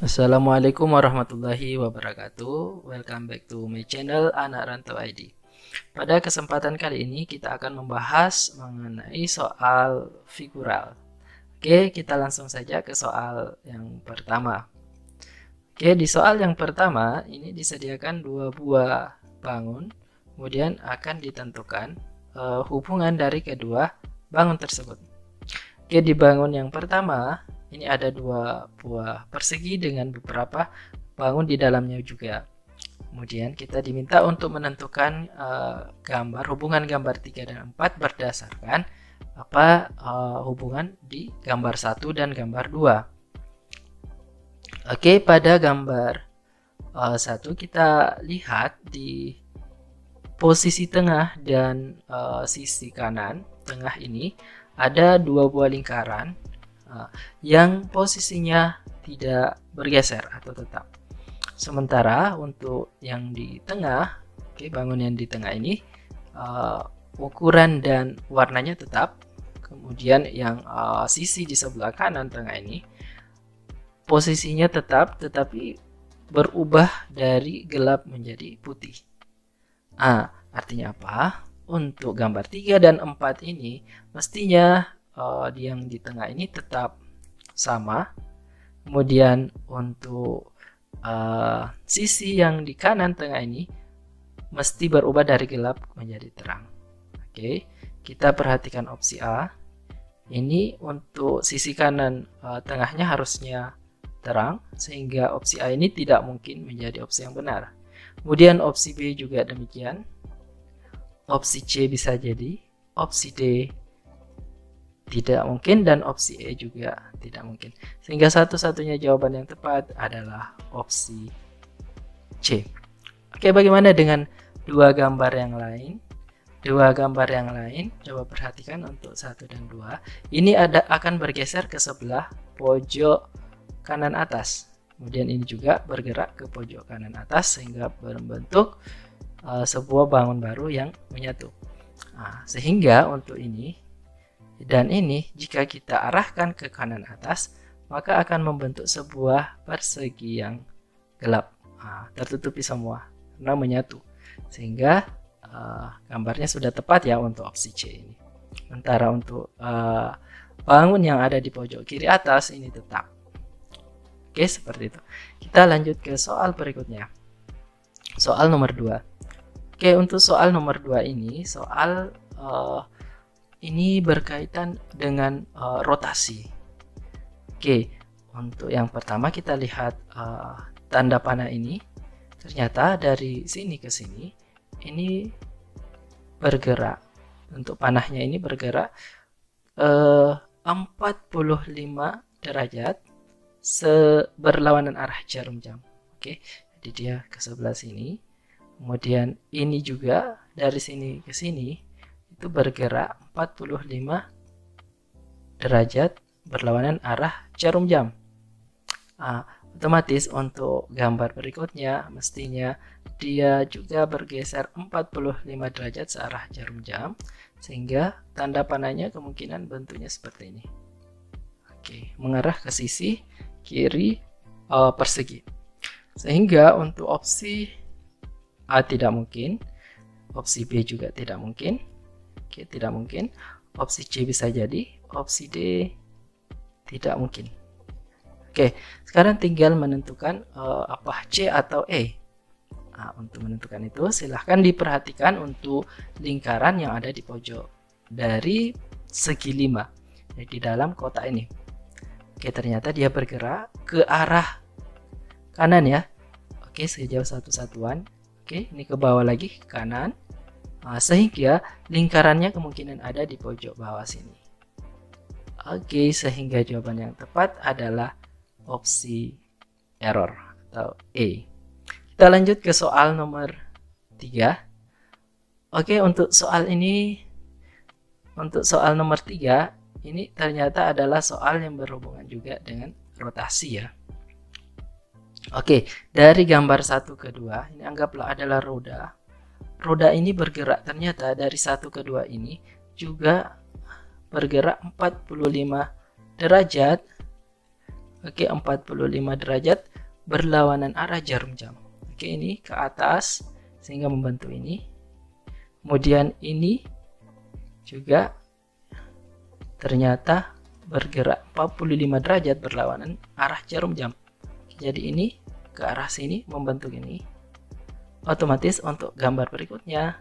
Assalamualaikum warahmatullahi wabarakatuh. Welcome back to my channel Anak Rantau ID. Pada kesempatan kali ini kita akan membahas mengenai soal figural. Oke, kita langsung saja ke soal yang pertama. Oke, di soal yang pertama ini disediakan dua buah bangun, kemudian akan ditentukan hubungan dari kedua bangun tersebut. Oke, di bangun yang pertama ini ada dua buah persegi dengan beberapa bangun di dalamnya juga. Kemudian kita diminta untuk menentukan hubungan gambar 3 dan 4 berdasarkan hubungan di gambar 1 dan gambar 2. Oke, pada gambar 1 kita lihat di posisi tengah dan sisi kanan tengah ini ada dua buah lingkaran yang posisinya tidak bergeser atau tetap. Sementara untuk yang di tengah, bangun yang di tengah ini ukuran dan warnanya tetap. Kemudian yang sisi di sebelah kanan tengah ini posisinya tetap, tetapi berubah dari gelap menjadi putih. Artinya apa? Untuk gambar 3 dan 4 ini mestinya yang di tengah ini tetap sama. Kemudian untuk sisi yang di kanan tengah ini mesti berubah dari gelap menjadi terang. Oke, kita perhatikan opsi A. Ini untuk sisi kanan tengahnya harusnya terang, sehingga opsi A ini tidak mungkin menjadi opsi yang benar. Kemudian opsi B juga demikian. Opsi C bisa jadi, opsi D tidak mungkin, dan opsi E juga tidak mungkin. Sehingga satu-satunya jawaban yang tepat adalah opsi C. Oke, bagaimana dengan dua gambar yang lain? Dua gambar yang lain, coba perhatikan untuk 1 dan 2. Ini akan bergeser ke sebelah pojok kanan atas. Kemudian ini juga bergerak ke pojok kanan atas sehingga membentuk sebuah bangun baru yang menyatu. Sehingga untuk ini dan ini jika kita arahkan ke kanan atas, maka akan membentuk sebuah persegi yang gelap, tertutupi semua karena menyatu, sehingga gambarnya sudah tepat ya untuk opsi C ini. Sementara untuk bangun yang ada di pojok kiri atas ini tetap. Oke, seperti itu. Kita lanjut ke soal berikutnya. Soal nomor 2. Oke, untuk soal nomor 2 ini soal ini berkaitan dengan rotasi. Oke, untuk yang pertama kita lihat tanda panah ini. Ternyata dari sini ke sini ini bergerak. Untuk panahnya ini bergerak 45 derajat berlawanan arah jarum jam. Oke, jadi dia ke sebelah sini. Kemudian ini juga dari sini ke sini itu bergerak 45 derajat berlawanan arah jarum jam. Otomatis untuk gambar berikutnya mestinya dia juga bergeser 45 derajat searah jarum jam, sehingga tanda panahnya kemungkinan bentuknya seperti ini. Oke, mengarah ke sisi kiri persegi. Sehingga untuk opsi A tidak mungkin, opsi B juga tidak mungkin. Oke, tidak mungkin. Opsi C bisa jadi, opsi D tidak mungkin. Oke, sekarang tinggal menentukan C atau E. Untuk menentukan itu silahkan diperhatikan untuk lingkaran yang ada di pojok dari segi 5, di dalam kotak ini. Oke, ternyata dia bergerak ke arah kanan ya. Oke, sejauh satu satuan. Oke, ini ke bawah lagi ke kanan. Sehingga lingkarannya kemungkinan ada di pojok bawah sini. Oke, sehingga jawaban yang tepat adalah opsi error atau E. Kita lanjut ke soal nomor 3. Oke, untuk soal nomor 3 ini ternyata adalah soal yang berhubungan juga dengan rotasi ya. Oke, dari gambar 1 ke 2 ini anggaplah adalah roda. Roda ini bergerak, ternyata dari 1 ke 2 ini juga bergerak 45 derajat. Oke, 45 derajat berlawanan arah jarum jam. Oke, ini ke atas sehingga membentuk ini. Kemudian ini juga ternyata bergerak 45 derajat berlawanan arah jarum jam. Jadi ini ke arah sini membentuk ini. Otomatis untuk gambar berikutnya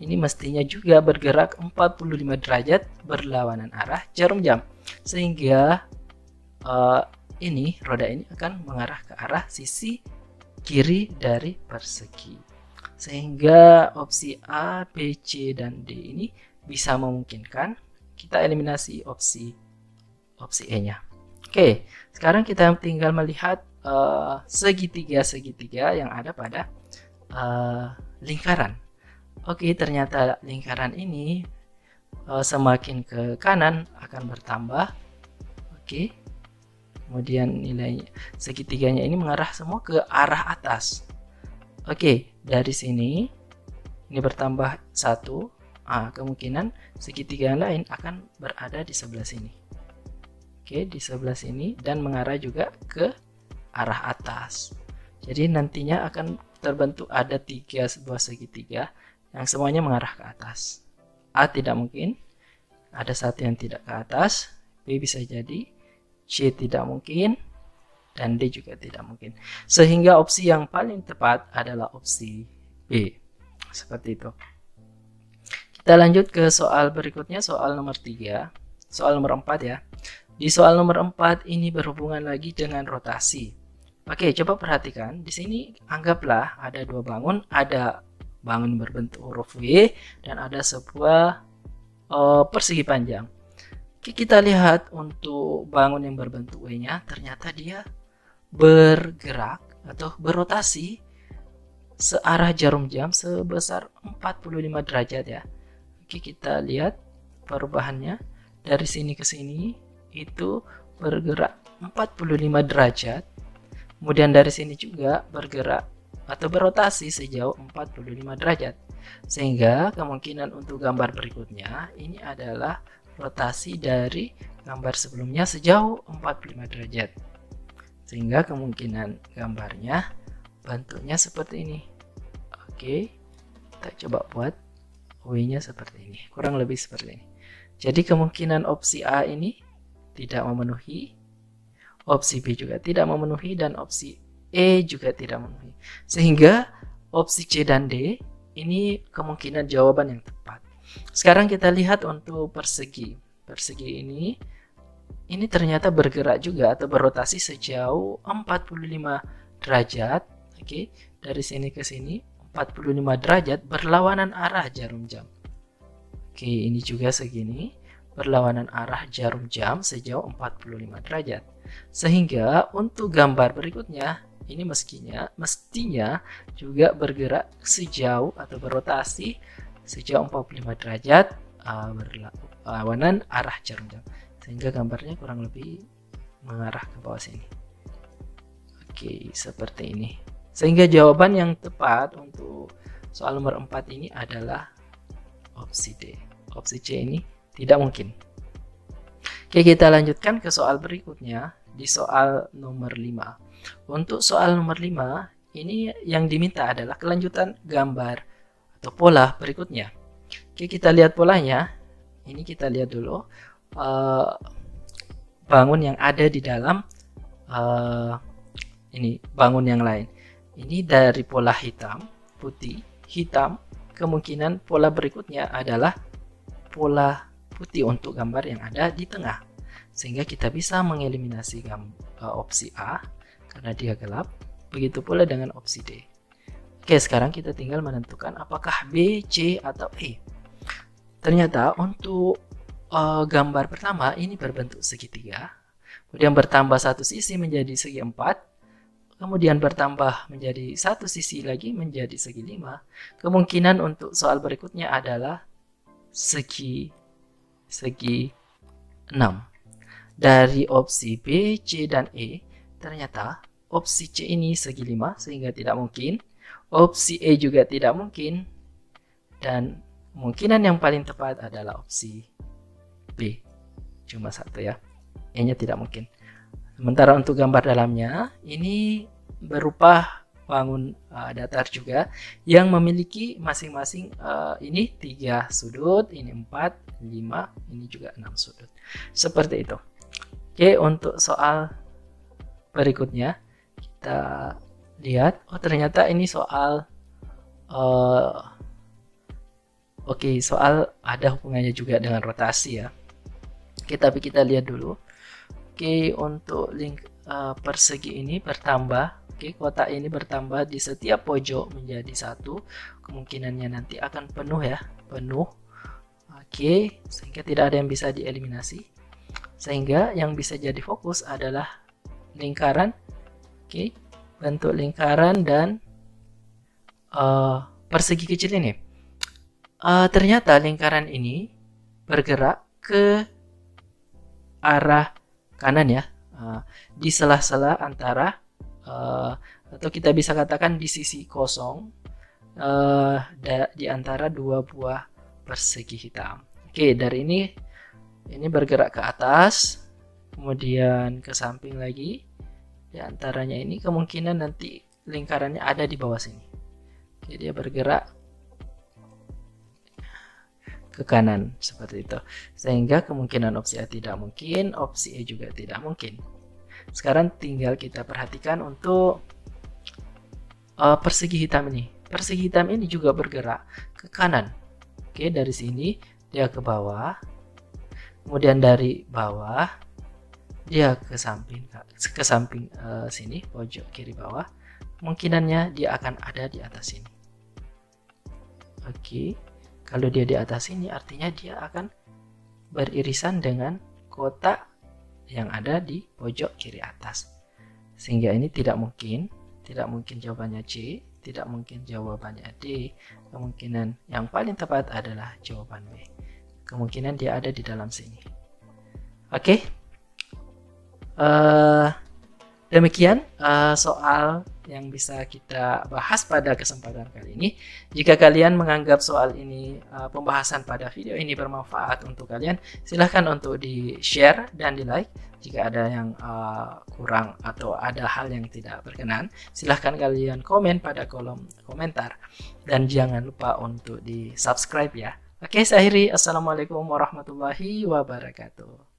ini mestinya juga bergerak 45 derajat berlawanan arah jarum jam. Sehingga ini roda ini akan mengarah ke arah sisi kiri dari persegi. Sehingga opsi A, B, C, dan D ini bisa memungkinkan. Kita eliminasi opsi E-nya. Oke, sekarang kita tinggal melihat segitiga-segitiga yang ada pada lingkaran. Oke, ternyata lingkaran ini semakin ke kanan akan bertambah. Oke, kemudian nilai segitiganya ini mengarah semua ke arah atas. Oke, dari sini ini bertambah 1. Kemungkinan segitiga yang lain akan berada di sebelah sini. Oke, di sebelah sini dan mengarah juga ke arah atas. Jadi nantinya akan terbentuk ada 3 sebuah segitiga yang semuanya mengarah ke atas. A tidak mungkin, ada satu yang tidak ke atas, B bisa jadi, C tidak mungkin, dan D juga tidak mungkin. Sehingga opsi yang paling tepat adalah opsi B. Seperti itu. Kita lanjut ke soal berikutnya, soal nomor 3. Soal nomor 4 ya. Di soal nomor 4 ini berhubungan lagi dengan rotasi. Oke, coba perhatikan. Di sini anggaplah ada 2 bangun, ada bangun berbentuk huruf W dan ada sebuah persegi panjang. Oke, kita lihat untuk bangun yang berbentuk W-nya, ternyata dia bergerak atau berotasi searah jarum jam sebesar 45 derajat ya. Oke, kita lihat perubahannya dari sini ke sini itu bergerak 45 derajat. Kemudian dari sini juga bergerak atau berotasi sejauh 45 derajat. Sehingga kemungkinan untuk gambar berikutnya ini adalah rotasi dari gambar sebelumnya sejauh 45 derajat. Sehingga kemungkinan gambarnya bentuknya seperti ini. Oke, kita coba buat W-nya seperti ini. Kurang lebih seperti ini. Jadi kemungkinan opsi A ini tidak memenuhi, opsi B juga tidak memenuhi, dan opsi E juga tidak memenuhi. Sehingga opsi C dan D ini kemungkinan jawaban yang tepat. Sekarang kita lihat untuk persegi. Persegi ini ternyata bergerak juga atau berotasi sejauh 45 derajat. Oke, dari sini ke sini 45 derajat berlawanan arah jarum jam. Oke, ini juga segini berlawanan arah jarum jam sejauh 45 derajat. Sehingga untuk gambar berikutnya ini mestinya juga bergerak sejauh atau berotasi sejauh 45 derajat berlawanan arah jarum jam. Sehingga gambarnya kurang lebih mengarah ke bawah sini. Oke, seperti ini. Sehingga jawaban yang tepat untuk soal nomor 4 ini adalah opsi D. Opsi C ini tidak mungkin. Oke, kita lanjutkan ke soal berikutnya di soal nomor 5. Untuk soal nomor 5 ini yang diminta adalah kelanjutan gambar atau pola berikutnya. Oke, kita lihat polanya. Ini kita lihat dulu bangun yang ada di dalam ini bangun yang lain. Ini dari pola hitam, putih, hitam. Kemungkinan pola berikutnya adalah pola putih untuk gambar yang ada di tengah. Sehingga kita bisa mengeliminasi opsi A karena dia gelap. Begitu pula dengan opsi D. Oke, sekarang kita tinggal menentukan apakah B, C, atau E. Ternyata untuk gambar pertama ini berbentuk segitiga. Kemudian bertambah satu sisi menjadi segi 4. Kemudian bertambah menjadi satu sisi lagi menjadi segi 5. Kemungkinan untuk soal berikutnya adalah segi 6. Dari opsi B, C, dan E, ternyata opsi C ini segi 5 sehingga tidak mungkin. Opsi E juga tidak mungkin. Dan kemungkinan yang paling tepat adalah opsi B. Cuma satu ya. E-nya tidak mungkin. Sementara untuk gambar dalamnya, ini berupa bangun datar juga yang memiliki masing-masing ini 3 sudut, ini 4, 5, ini juga 6 sudut. Seperti itu. Oke, untuk soal berikutnya kita lihat. Oh, ternyata ini soal soal ada hubungannya juga dengan rotasi ya. Oke, tapi kita lihat dulu. Oke, untuk link persegi ini bertambah. Oke, kotak ini bertambah di setiap pojok menjadi 1. Kemungkinannya nanti akan penuh ya, penuh. Oke, sehingga tidak ada yang bisa dieliminasi. Sehingga yang bisa jadi fokus adalah lingkaran. Oke, bentuk lingkaran dan persegi kecil ini. Ternyata lingkaran ini bergerak ke arah kanan ya, di sela-sela antara atau kita bisa katakan di sisi kosong di antara 2 buah persegi hitam. Oke, dari ini bergerak ke atas, kemudian ke samping lagi. Di antaranya ini kemungkinan nanti lingkarannya ada di bawah sini. Oke, dia bergerak ke kanan seperti itu, sehingga kemungkinan opsi A tidak mungkin, opsi E juga tidak mungkin. Sekarang tinggal kita perhatikan untuk persegi hitam ini. Persegi hitam ini juga bergerak ke kanan. Oke, dari sini dia ke bawah, kemudian dari bawah dia ke samping sini, pojok kiri bawah. Kemungkinannya dia akan ada di atas sini. Oke, kalau dia di atas sini artinya dia akan beririsan dengan kotak yang ada di pojok kiri atas. Sehingga ini tidak mungkin jawabannya C, tidak mungkin jawabannya D. Kemungkinan yang paling tepat adalah jawaban B. Kemungkinan dia ada di dalam sini. Oke. Demikian soal yang bisa kita bahas pada kesempatan kali ini. Jika kalian menganggap soal ini, pembahasan pada video ini bermanfaat untuk kalian, silahkan untuk di-share dan di-like. Jika ada yang kurang atau ada hal yang tidak berkenan, silahkan kalian komen pada kolom komentar. Dan jangan lupa untuk di-subscribe ya. Oke, saya akhiri. Assalamualaikum warahmatullahi wabarakatuh.